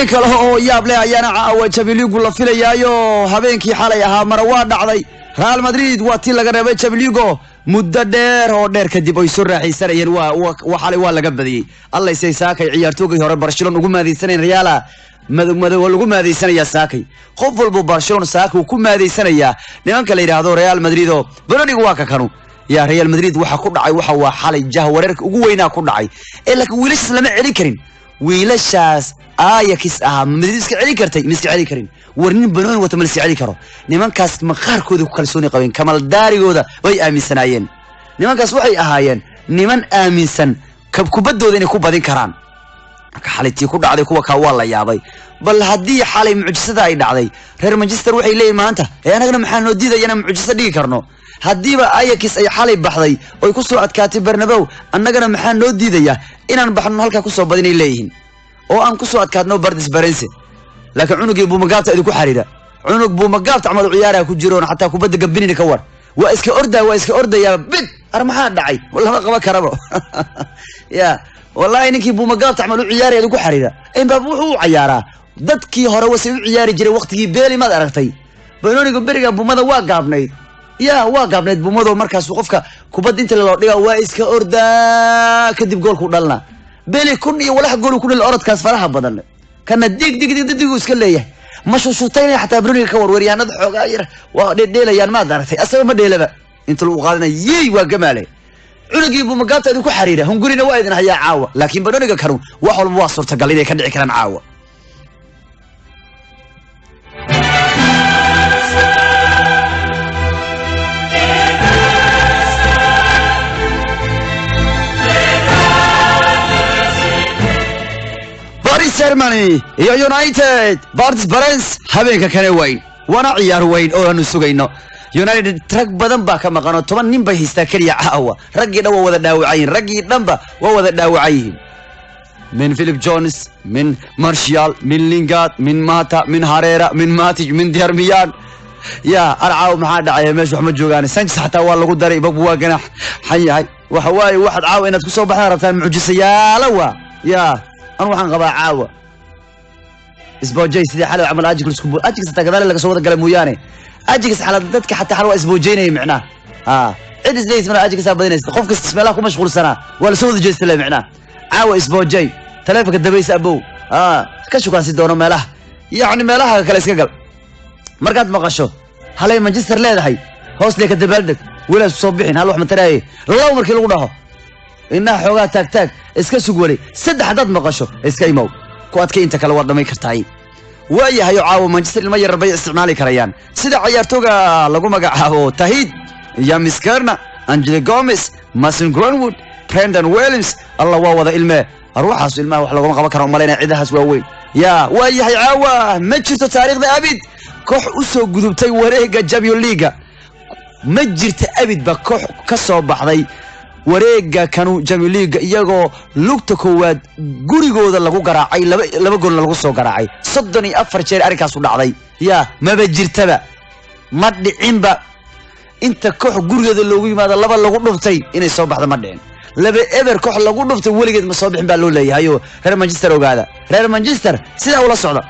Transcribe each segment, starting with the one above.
kale oo yaab leh ayaana caawa Champions League la filayaayo habeenkii xalay ahaa mar waa dhacday Real Madrid waa tii laga reebay Champions League muddo dheer kadib ay soo raaxaysanayeen waa xalay waa laga badiyay Allah isay saakay ciyaartoogay hore Barcelona ugu maadeysaneen Real madow lagu maadeysanaya saakay qof walba Barcelona saakay ku maadeysanaya nimanka la yiraahdo Real Madrid oo baroniga waa ka kanu يا ريال مدريد waxa ku dhacay waxa waa xalay jah wareerka ugu weynaa ku dhacay laakiin wiilashaas lama celin karin wiilashaas Ajax Madrid iska celin kartay miska celin karin warnin banoon wata mal celin karo nimankaas maqaarkooda ku kalsooni qabeen kamal daarigooda way aaminsanaayeen nimankaas waxay ahaayeen niman aaminsan kubadooda inay ku badin karaan xalaytii ku dhacday kuwa ka waa la yaabay bal hadii xalay mucjisada ay dhacday reer Manchester waxay leeyihiin maanta anagana maxaa noo diidayna mucjisada dhigi karno hadiiba Ajax ay xalay baxday oo ku soo adkaatay Bernabeu annagana maxaa noo diidaya inaan baxno halka ku soo badinay leeyihiin oo aan ku soo adkaadno Bardis Barense laakiin cunugii buu magaabta idinku xariira cunug buu magaabta amal ciyaaraha ku jiro xataa kubadda gabinina ka war waa iska ordaya bid armaha dhacay wallahi qaba karabo ya wallahi ninkii buu magaabta amal ciyaaraha idinku xariira in baa wuxuu ciyaaraa dadkii hore wasay u ciyaari jiray waqtigii Bale ma aragtay banooniga beriga bumada waa gaabnayd يا واقعنا بموضوع مركز وقفك كوباد انت اللي لو وايسك أوردا كدب جول كودلنا بيلي كوني ولا حق جول كل الأرض كاس فرحة بدلنا كان ديك وسكليه مش شوطين حتى بروني كور وريانا ضحوا غير وديلا يان ما درتي أصلا ما ديلا بقى انت لو قالنا يي وجمالي عنقي بمقاطع ذوك حريرة هم قولنا وايدنا هي عاوة لكن بروني كانوا وحول واصل تقليدي كان كلام عاوة سيرماني يا يونايتد بارتس برنس habeenka kane weyn wana ciyaar weyn oo aanu sugayno United trag badan baa ka maqan oo 10 nin bay haystaa kaliya caawa ragii dhaw wada dhaawacayeen ragii dhanba waa wada dhaawacayeen min Philip Jones min Martial min Lingard min Mata min Herrera min Matic min Darmian ya arcaaw maxaa dhacay meesha wax ma joogaan Sanchez xataa waa lagu daray bab waa ganax xayahay waxa waay waxad caaw inaad ku soo baxdaan rabtaan mucjisayaal waa ya أنا وحنا قبا عاوة أسبوع جاي سيدي حلو عمل أجيك الأسبوع أجيك ستقدر لك صوت قلم وياني أجيك حالتك حتى حلوة أسبوع جاي معناه عيد زي من أجيك سابدين خوفك استسمع لك ومشغول سنة ولا صوت جاي سلام معناه عاوة أسبوع جاي تلافك الدبيس أبوه كشو كان سيدونه ماله يعني ماله كلاس قل مرقات مقشو هلاي مانشستر لا هي هوس لك الدبلدك ولا صبحين هلو أحمد تراي الله مركي لقناه إنها حوجات تاك إسكا سجولي سد حداد مقشو إسكا يمو كواتك أنت كلا ورد ما يكرتاي ويا هيو عاو مانشستر المية ربيع استعمالي كريان سد عيارتوجا لقوا مجا عاو تهيد يا مسكرنا أنجلي غوميس ماسن جرونوود برندن ويليامز الله واو ذا الماء أروح حسوا الماء وحلقوا مقا بكرة ومالينا عيدها سواوي يا ويا هي عاو مجرت تاريخ ذا أبد كوح أسو قدوبتي وريقة جابيو ليغا مجرت أبد بكوح كسو بحضي wareega kanu Champions League iyagoo lugta koowaad gurigooda lagu garaacay laba gool lagu soo garaacay 34 jeer arrinkaas u dhacday ya maba jirtaba ma dhicinba inta koox gurigeeda loogu yimaado laba lagu dhuftay inay soo baxdo ma dhicin laba ever koox lagu dhuftay waligeed ma soo bixin baa loo leeyahay reer Manchester ogaada reer Manchester sida ula socda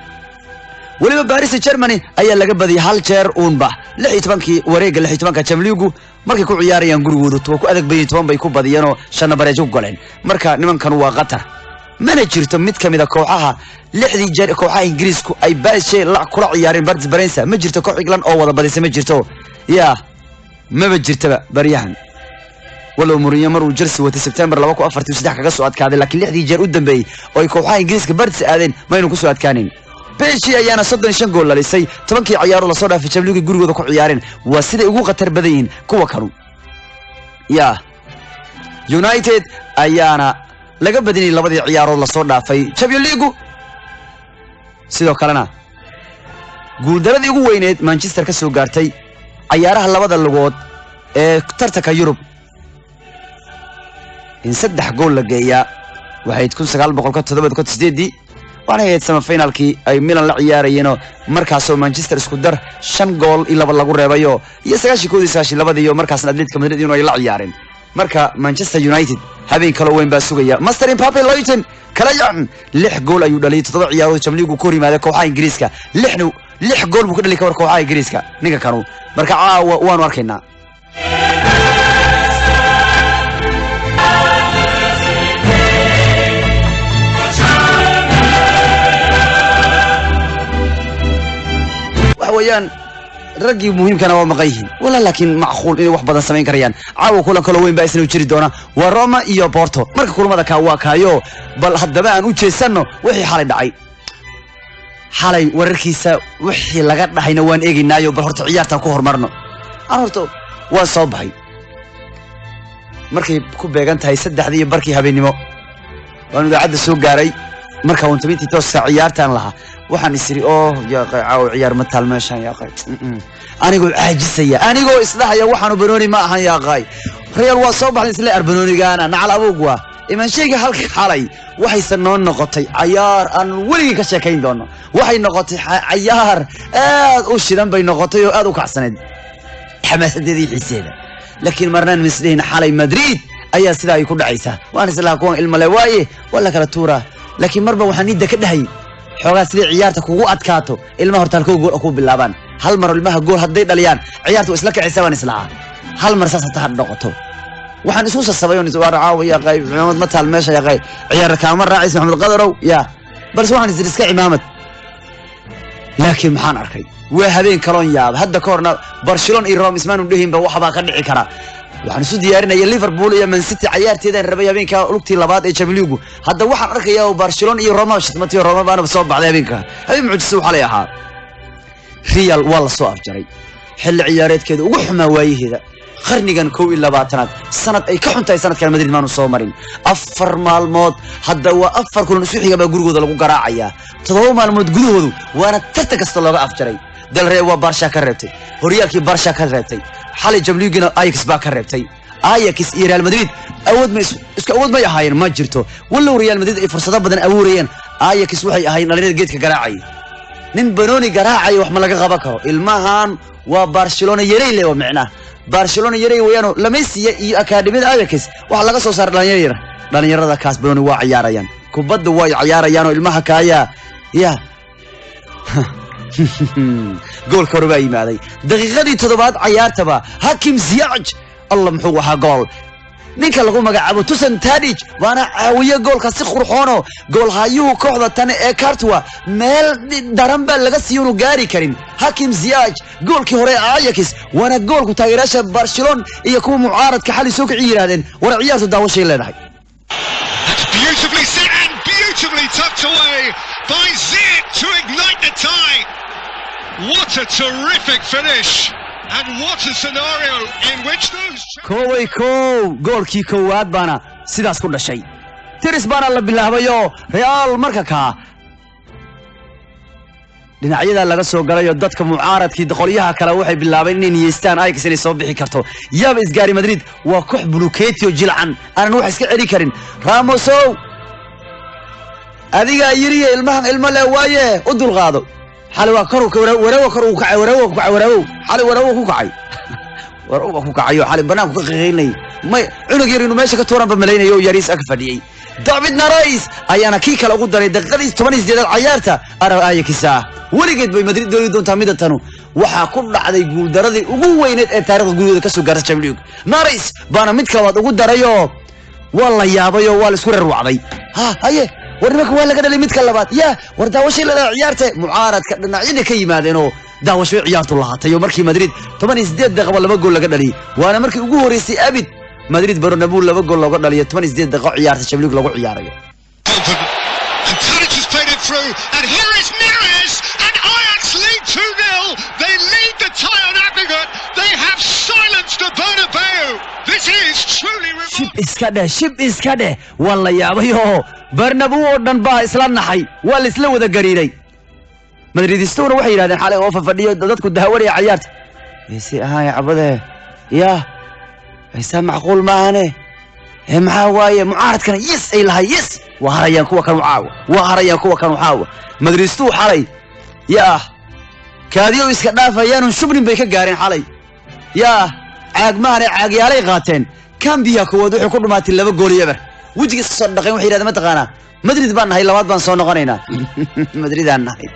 waliba Paris Germany ayaa laga badiyay hal jeer uunba 16kii wareega 16ka Champions League markay ku ciyaarayaan gurigooda ku adag bay 10 bay ku badiyeen oo shan bareejo u galeen marka nimankan waa qatar mana jirto mid kamid ah kooxaha 6 jeer kooxaha Ingiriisku ay baashay la kula ciyaareen Bardis Barense ma jirto koox England oo wada badisay ma jirto ya ma jirtaba bariyahan walo Mourinho maruu Chelsea wata September 2004 kaga soo adkaaday laakiin 6 jeer u dambeeyay oo ay kooxaha Ingiriiska Bardis aadeen ma inuu ku soo adkaanin بيشي أيانا 35 جول لليسي 8 عيارو لصورة في Champions League gurigooda ku ciyaareen waa sida ugu qatar badayeen kuwa kanu ya United ayaana laga badinay labadii ciyaaro la soo dhaafay Champions League sidoo kalena guul daradii ugu weyneed Manchester ka soo gaartay ciyaaraha labada lugood ee tartanka Yurub in 3 gool la geeyaa waxay 1978 وانا هي سما فينالكي اي ميلان لا ciyaarayeen markaasoo Manchester isku dar 5 gool ila lagu reebayo iyo 9 koodii 9 labadiyo markaasna Atletico Madrid inuu ay la ciyaareen marka Manchester United habeen kala weyn baa sugaya Master Mbappe Luton kala yacan 6 gool ayuu dhaliyay 7 ciyaarood Champions League ku rimaada kooxaha Ingiriiska 6 gool buu ka dhaliyay kooxaha Ingiriiska ninka kanu marka waanu arkaynaa ويان رجي مهم كان ومقيهن ولا لكن معقول إنه واحد بدن سمين كريان عاو كلن كل وين بأسنو وجري دونا وروما إيو بورتو مرك كل ما ذا كواكايو بل هذا بقى نوتشي سنو وحي حالي دعي حالي وركيسة وحي لقت نحين وين إيجي نايو بالهرت عيارته كهر مرنو أرتو وصوبهي مركي كوبيجان تهي سد هذه بركي هبيني مو وأنا قاعد السوق جاري مركا وانت بنتي توسع عيارتان لها waxaan isiri ya qaaw ciyaar ma talmeeshan ya qay anigu caajisaya anigu islaahaya waxaanu banooni ma ahan ya qay real waa soo baxday isla arbanoonigaana nacal abugwa iman sheega halka xalay waxay sanoon noqotay ciyaar aan waliga ka sheekayn doono waxay noqotay ciyaar aad u shidan bay noqotay oo aad u kacsaneed xamaasadeedii xiiseeda laakiin marnaan misliin xalay Madrid ayaa sida ay ku dhacaysaa waan islaa kuwan ilma le waaye wala kala tuura laakiin marba waxaan idda ka dhahay xogaas li ciyaarta kugu adkaato ilmaha hortaalka gool ku bilaabaan hal mar ilmaha gool haday dhaliyaan ciyaartu isla kicisaban islaa hal mar saas ta noqoto waxaan isoo sabayoon isoo raawiya qayb ciidamad ma taal meesha ya qayb ciyaar kaama raacis maxamed qadarow ya bal waxaan iska ciidamad laakiin maxaan arkay waa habeen kaloon yaab hadda koorna Barcelona iyo Roma ismaan u dhihiinba waxba ka dhici kara waxaan isu diyaarinayay Liverpool iyo Man City ciyaarteeda rabay habeenka lugtii labaad ee Champions League hadda waxaan arkayaa Barcelona iyo Roma shidmatay Roma baana soo baxday habeenka habeen mucjiso waxa la yahaa Real wala soo afjaray xilli ciyaareedkeeda ugu xumaa waayaheeda qarnigan 22aad sanad ay ka xuntahay sanadkan Madrid maanu soo marin 4 maalmood hadda waa 4 kulan isku xiga gurigooda lagu garaacaya 7 maalmood gudahoodu waana tartan kasta looga afjaray Del Rey waa Barca ka reebtay horyaalkii Barca ka reebtay xalay Champions League Ajax baa ka reebtay Ajax iyo Real Madrid awood ma yahayn ma jirto walow Real Madrid ay fursado badan awoorayeen Ajax waxay ahayn dhalinyarada geedka garaacay nin banooni garaacay wax ma laga qaban karo ilmahan waa Barcelona yaray leeyo macnaa Barcelona yaray wayano la Messi iyo akademiyada Ajax wax laga soo saar dhalinyarada kaas banooni waa ciyaarayaan kubadda way ciyaarayaan ilmaha kaaya ya جول كوربا يمادي دقيقة 7 عيارتبا حكيم زياج الله محو waxa gool ninka lagu magacaabo Tusan Tadic waana caawiye goolka si qurxoon gool hayuu kooxda tan ee Courtois meel daran baa laga siiyay gaari karin Hakim Ziyech goolkii hore Ajax waana goolku taageerasha Barcelona iyo kuwa mucaaradka xali soo kiciiraaden war ciyaartu daawashay leedahay beautifully set and beautifully tucked away by Ziyech to ignite the tie. What a terrific finish and what a scenario in which those goolkii koowaad baana sidaas ku dhashay tiris baana la bilaabayo Real marka ka dhinacyada laga soo galayo dadka mucaaradkii qolyaha kale waxay bilaabeen inay niyeystaan Ajax inay soo bixi karto yaab isgaari Madrid waa koox bulukeetiyo jilcan aan wax iska celi karin Ramos adiga yiriye ilma le waaye u dulqaado حالي وكرو وراو كرو كعي وراو حالي وراو كعي وراو كعي حالي بنام كغيني ما عنق يرينو ماشي كتوران بملينيو ياريس أكفديي دافيد نارايس أيانا كيكا لو قدري دقيقة 8 دقيقة عيارته أرى Ajax ولقيت بمدريد دون تاميدا تانو waxa ku dhacday guul daradii ugu weyneed ee taariikhda gudooda ka soo gaartay Champions League Naaris baana mid kale ugu darayo wala yaabayo wala isku reerwacday haye warnimaka waa laga dhalay mid ka labaad ya war daawashay la ciyaartay mucaaradka dhinacyada ka yimaadeen oo daawashay ciyaartu lahaatay markii Madrid 18 daqiiqo laba gool laga dhaliyay waana markii ugu horeysay abid Madrid Bernabeu laba gool laga dhaliyay 18 daqiiqo ciyaarta Champions League lagu ciyaarayo and Tadic has played it through and here is Neres and Ajax lead 2-0 they lead the tie on aggregate they have silenced the Bernabeu this is truly remarkable shib iska dheh wala yaabayo Bernabeu oo dhan baa isla naxay waa la isla wada gariiray Madridistoona waxay yiraahdeen xalay oo fadhiyo dadku daawanaya ciyaarta si ahay cabade ya aysa macquul ma ahane maxaa waaye mucaaradkan yes ay lahay yes waa harayaan kuwa kan caawa Madridistu xalay ya kaadiyo iska dhaafayaan shubnin bay ka gaareen xalay ya caag maane caagyaalay qaateen Cambia kuwad wuxuu ku dhumaatay 2 gool iyo eber wajiga soo dhaqay waxay yiraahdeen ma taqaana Madrid baan nahay labaad baan soo noqonaynaa Madrid aan nahay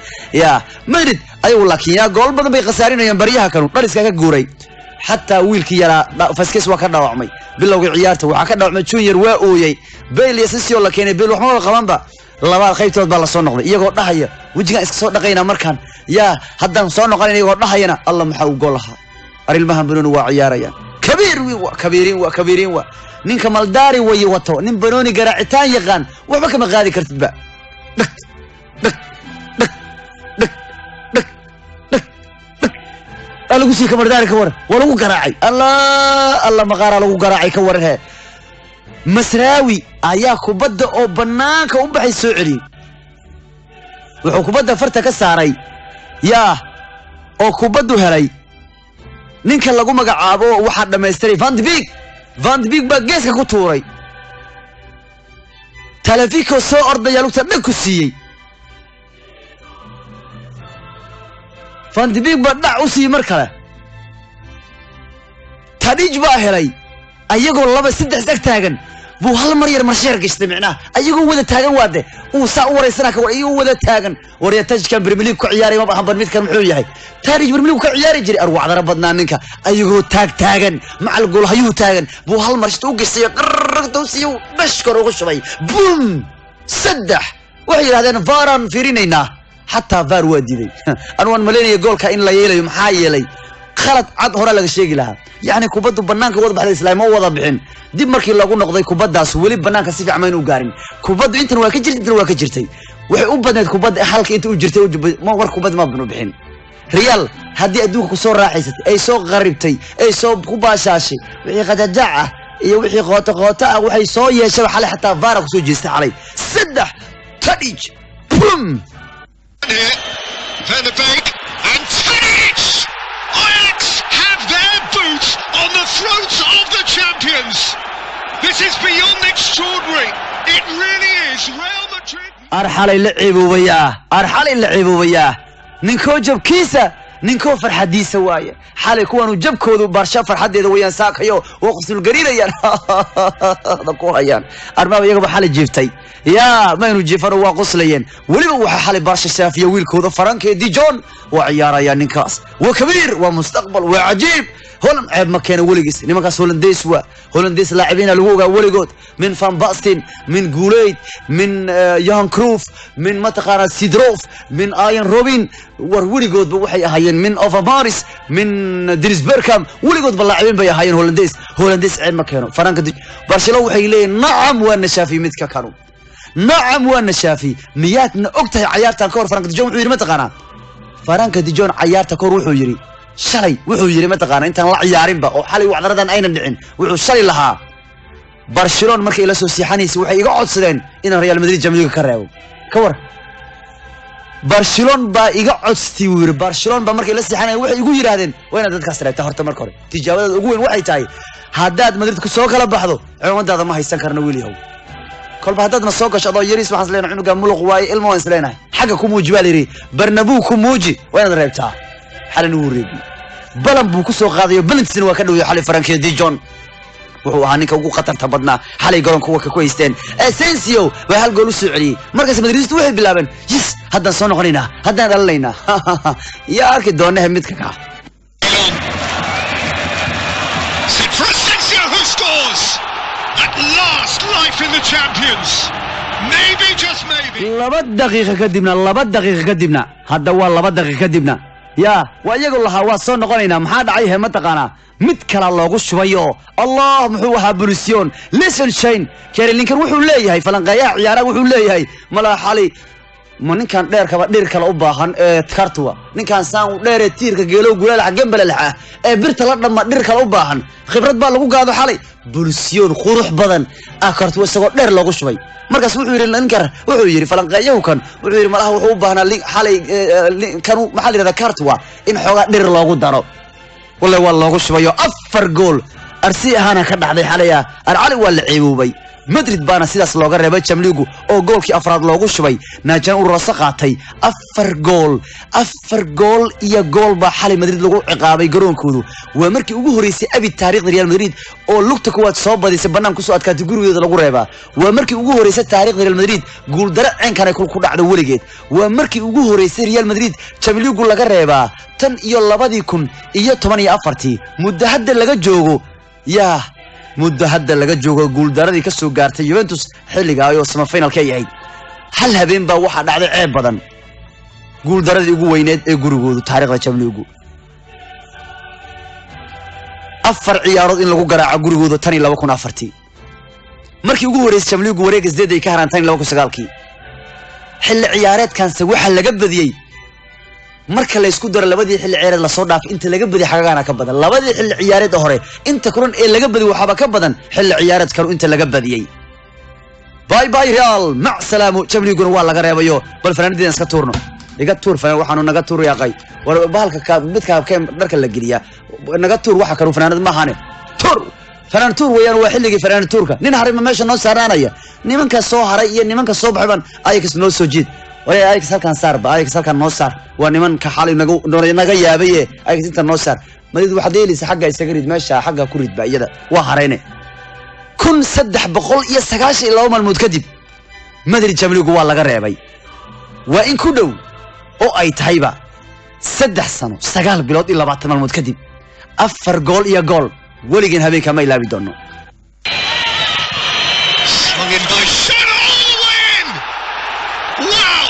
ya Madrid ayuu laakiin ya gool badan bay khasaarinayaan bariyaha kanu dhaliska ka guuray حتى ويلكي يلا فاسكيس وكذا وعمي بالله عيارته وعكذا وعمي جونيور وأويي بيل يسنسي ولا كيني بيل وحنا القلم با لبعض خيطات بالله صنّق يقول نحيا وجهنا إسقاط نقينا مركان يا هذا صنّق قال يقول نحينا الله محاو قولها أريل مهم بنون وعياريا كبير وكبيرين وكبيرين نين كمال داري ويوتو نين بنوني قراعتان يغان وحبك ما غادي كرتبا أنا قصي كبر داري كور ولو قراعي الله مغارة لو قراعي كورها مسراوي أياكو بدأ أو بناك أو بحي سعري وحكو بدأ فرتك الساري يا أو كبدو هري نينك لقو مقعابو واحد لما يستري فان دي بيك بقيسك كتوري تلفيكو سو أرض يالوك تنكو سيي فان دي بيك بدع أسي مركلة تانيج باهري أيقو الله بسدح سكتاقن بو هالمرير مرشير قشت معناه أيقو وذا تاقن واده وساء وريسناك وأيقو وذا تاقن وريتاج كان برميليك كعياري ما بحن برميت كان محوي يحي تانيج برميليك كعياري جري أروع على ربضنا منك أيقو تاقن مع القول هيو تاقن بو هالمرشت وقشت قرر توسيو بشكر وغشبي بوم سدح وحي هذا فاران فيرينينا حتى فار وادي أنا وان مليني يقول كإن لا يلي محاي يلي خلط عد هورا لك الشيء لها يعني كوبادو بنانك وضع بحد الإسلام ما وضع بحين دي مركي الله قلنا قضي كوباداس ولي بنانك سيفي عمين وقارن كوبادو انت نواكجرتي وحي أبدا كوباد حالك انت وجرتي ما ور كوباد ما بنو بحين ريال هدي أدوك كسور راحيستي أي سوق غريبتي أي سوق كوباشاشي وحي قد جاعة وحي غوطة وحي سوية شبه حالي حتى فارك سوجيستي علي سدح تنيج بوم Van der Beek and Tadic! Ajax have their boots on the throats of the champions. This is beyond extraordinary. It really is. Real Madrid. أرحل اللعيبوا وياه نينكو جب كيسة نينكو فرحديسة وايا حالي كوانو جب كودو برشا فرحدي ويان ساكيو وقصوا القريرة يان ذكوها يان أربابا يقبل حالي جيفتي يا ما ينو جيفر وقصليين ولما حالي برشا سافية ويلكو فرانكي دي جون وعيارة يا نينكاس وكبير ومستقبل وعجيب هولن عيب ما كان وليجس لما كاس هولنديس لاعبين الوجا وليجوت من فان باستين من جوليد من يوهان كروف من متقارن سيدروف من آيان روبين وليجوت بوحي هاين من أوفا باريس من دريس بيركام وليجوت باللاعبين بيا هاين هولنديس عيب ما كانوا فرانك برشلونة وحي ليه نعم وانا شافي متك كانوا نعم وانا شافي مياتنا أكتر عيارتها كور فرانك دي جون ما تقارن فرانك دي جون عيارتها كور وحو يري شلي وحو يري ما تقارن انت لا عيارين با او حالي وعدردان اين دحين وحو شلي لها برشلونه markay la soo siixanaysa waxay iga codsadeen in Real Madrid jamliga ka reebo ka war Barcelona ba iga codstay wiir Barcelona ba markay la siixanay waxay igu yiraahdeen wayna dadkaas reebta horta marka hore tijaabada ugu weyn waxay tahay hadaad Madrid ku soo kala baxdo ciidamada ma haysan karna wiiliyow kolba hadaad ma soo gasho adoo yariis waxaan isleeyahay cunuga muluq waay ilmo waan isleeyahay xaga ku muuji baa leeyahay Bernabeu ku muuji wayna reebtaa حالنا وريبي بلن بوكسو قاضي بلنتسن وكدو حالي فرانكي دي جون وهو هانيكا ugu qatarta badna xalay garoonka kuwa ka kuysteen Asensio way hal gool u soo celiyay markaas Madrid waxay bilaabeen yes hadan soo noqonayna hadan dhalayna ya arki doonaa midka ka Asensio who scores at last life in the champions maybe just maybe 2 daqiiqo kadibna hada waa 2 daqiiqo kadibna يا وياقول الله واسون نقولنا محاد عيه ما تقانا متكل الله غشبيو الله محوها بروسيون ليسن شين كير لينكر وحو ليهي فلنقيا عيارا وحو ليهي ملا حالي ما نكان دير كلا u baahan kartuwa ninkan saan dheer tiirka geelo gulaal xaqan balalaha birta la dhama dhir kala u baahan khibrad baa lagu gaado xalay bulsiyoon qurux badan kartuwa isagoo dheer lagu shubay markaas wuxuu yiri ninkar wuxuu yiri falanqeeyo kan wuxuu yiri malaha wuxuu u baahnaa xalay kanu maxaa leeyahay kartuwa in xoga dhir loogu daro wallahi waa loogu shubayo 4 gool arsi ahana ka dhacday xalaya arcali waa la ciibubay Madrid baana sidaas looga reebay Champions League oo goolkii afraad loogu shubay naajan uu rasa qaatay 4 gool iyo gool ba xalay Madrid lagu ciqaabay garoonkoodu waa markii ugu horeysay abi taariikhda Real Madrid oo lugta kuwaad soo badisay banaan ku soo adkaatay gurigeeda lagu reebaa waa markii ugu horeysay taariikhda Real Madrid guul darac ceenkan ay ku dhacdo waligeed waa markii ugu horeysay Real Madrid Champions League laga reebaa tan iyo 2014 muddo hadda laga joogo yaa muddo hadda laga joogo guul daradii ka soo gaartay Juventus xilliga ay sama final ka yahay hal habeen baa waxa dhacday ceeb badan guul daradii ugu weyneed ee gurigoodu taariikhda Champions League afar ciyaarood in lagu garaaco gurigooda tan 2004 markii ugu horeysay Champions League wareegis deeday ka harantay 2009 xilli ciyaareedkaanse waxa laga badiyay marka la isku daro labadii xilli ciyaareed la soo dhaaf inta laga badi xagaana ka badan labadii xilli ciyaareed hore inta kulan ee laga badi waxba ka badan xilli ciyaareed kan inta laga badiyay باي باي ريال مع سلامه Champions League waa laga reebayo bal fanaanadeen iska tuurno iga tuur fanaan waxaanu naga tuur yaaqay war bahalka ka midka dharka la geliya naga tuur waxa kanu fanaanad ma ahane tuur fanaan tuur weeyaan waa xilligii fanaan tuurka nin harima meesha noo saaraanaya nimanka soo haray iyo nimanka soo baxban ayax noo soo jiid way ayax halkan saarba ayax halkan noo saar waa nimanka xalay naga yaabay ayax inta noo saar madid waxa deelaysa xagga isaga rid meesha xagga ku rid ba iyada waa harayne kun 392 maalmood kadib Madrid Champions League waa laga reebay waa in ku dhow oo ay tahayba 3 sano 9 bilood iyo 20 maalmood kadib 4 gool iyo gool waligan habeenka ma ilaabi doono Wow,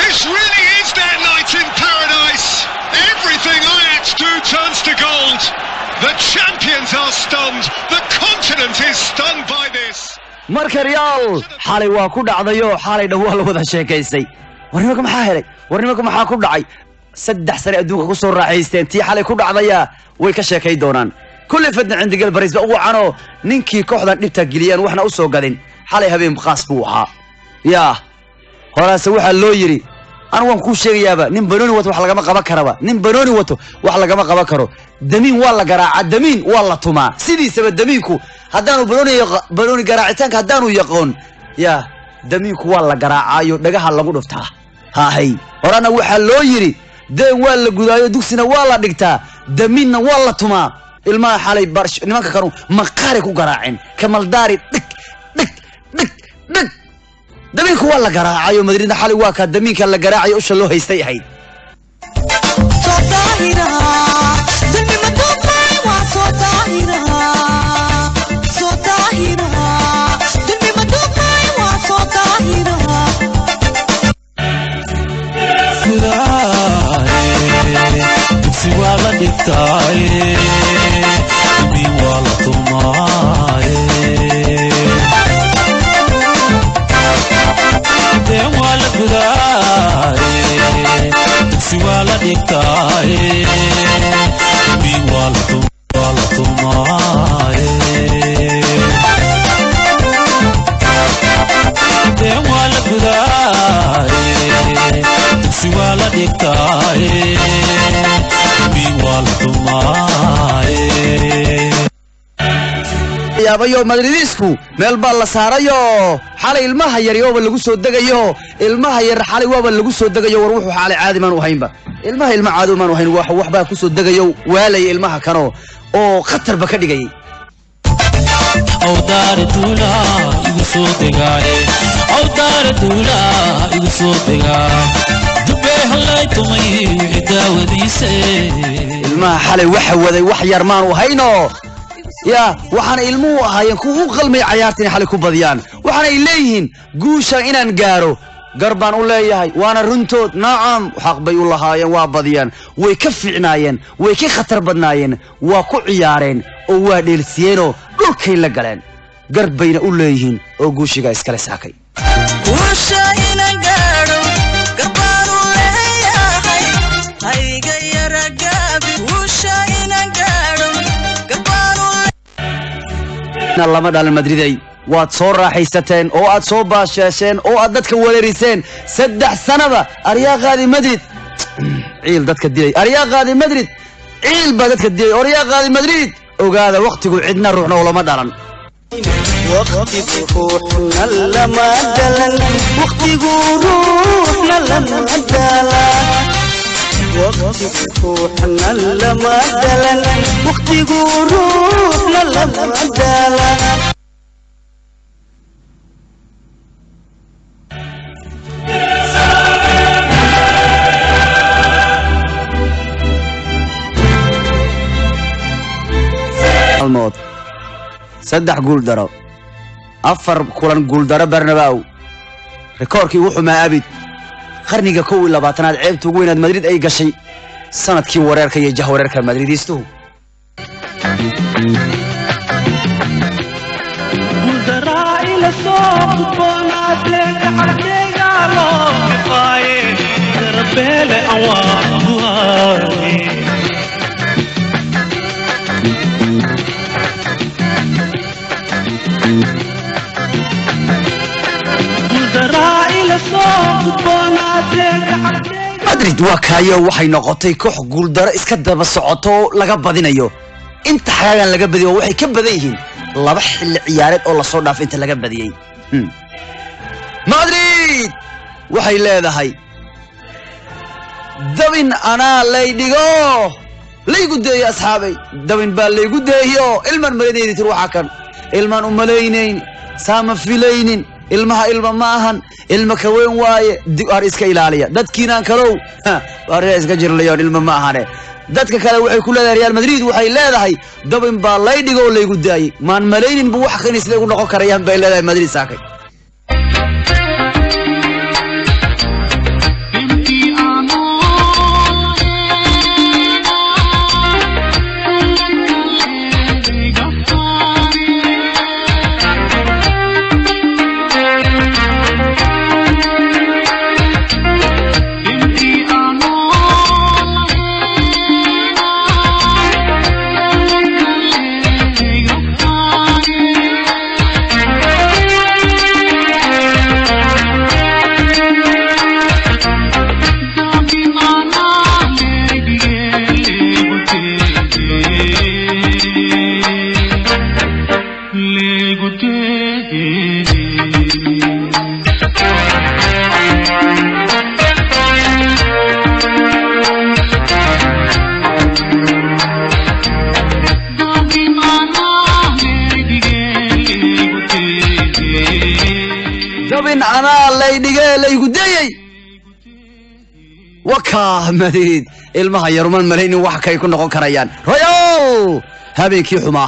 this really is their night in paradise. Everything Ajax do turns to gold. The champions are stunned. The continent is stunned by this. marka Real xalay waa ku dhacdayo xalay dhawaal wada sheekaysay warnimada maxaa helay warnimada maxaa ku dhacay 3 sano adduunka ku soo raaxaysteen tii xalay ku dhacdaya way ka sheekay doonaan kulli fadna cindigal Paris ba ugu cano ninkii kooxdan dhibta geliyeen waxna u soo gadin xalay habeen qaas buu ahaa yaa horaas waxa loo yiri أنا وان كل شيء يابا نم بنوني وتو وح لقما قبا كربا نم بنوني وتو وح لقما قبا كرو دمين والله قراع دمين والله توما سيدي سبب دمينكو هدانو بنوني قراعتانك هدانو يقون يا دمينكو والله قراع عايو دقاها اللقو دفتها هاي ورانا وحا لو يري دين والله قدايو دوكسنا والله دقتا دميننا والله توما الماء حالي برش نمانك كانوا مقاركو قراعين كمال داري دك دك دك دك دمينكو والله قراعيو مدريدنا حالي واكا دمينكا اللي قراعيو وش اللو هيستي هاي yaabayo madridisku meel baa la saarayo xalay ilmaha yar iyo lagu soo dagayo ilmaha yar xalay waaba lagu soo dagayo war wuxuu xalay caadi man u haynba ilmaha caadi man u hayn wax baa ku soo dagayo waalay ilmaha kano oo khatar ba ka dhigay أو دار دولا يقصو دقاي أو دار دولا يقصو دقاي دبيه الله يتمي عداوة ديسي الماء حالي وحوذي وحيار مان وهينو يا وحنا ilmuhu ahaayeen ku qalmay ciyaartii xalay ku badiyaan waxana ay leeyihiin guusha inaan gaaro garbaan u leeyahay waana runtood naam xaq bay u lahaayeen waa badiyaan way ka fiicnaayeen way ka khatar badnaayeen waa ku ciyaareen oo waa dheelsiyeeno dhulkay la galeen garbayna u leeyihiin oo guushiga iskala saakay guusha inaan gaaro garbaan u leeyahay hayga yara gaabi guusha inaan gaaro garbaan u lama dhalin Madriday waad soo raaxaysateen oo aad soo baashaasheen oo aad dadka waleeriseen 3 sanaba aryaaqaadi Madrid ciil dadka dilay aryaaqaadi Madrid ciil ba dadka dilay aryaaqaadi Madrid ogaada waqtigu cidna ruuxna lama dhalan وقتي روحنا لما دلن وقتي روحنا لما دلن وقتي روحنا لما دلن وقتي روحنا لما دلن الموت صدح قول درو أفر كلن قول درو برنباو ريكوركي وحو ما أبد خرنيقا كوي لباتناد عيب توقوين مدريد أي قشي سنة كي وريركا يجاه وريركا المدريديستو قول درائي لسوق بونات لك حركيقا لو كفاية دربي لأواه مدريد وكايو waxay noqotay koox guul daro iska daba socoto laga badinayo inta xagan laga badiyo waxay ka badan yihiin laba xilli ciyaareed oo la soo dhaaf inta laga badiyay Madrid waxay leedahay dabin ana leeydigo leeygu deeyo asxaabay dabin baa leeygu deeyo ilman mareedeedii ruuxa kan ilman umaleeynayn saama filaynin ilmaha ilma maahan ilma ka weyn waaye diar iska ilaaliya dadkiinaan kalow wareer iska jirlayoon ilma ma ahane dadka kale waxay ku leedahay Real Madrid waxay leedahay dabin baa leeydigo leeygu daayay maan malaynin buu wax qinis leeygu noqon karayaan bay leedahay Madrid saakay dabin ana leeydige leeygu deeyay waka Madrid ilmaha yarman malaynin wax kay ku noqon karayaan Real habeenkii xumaa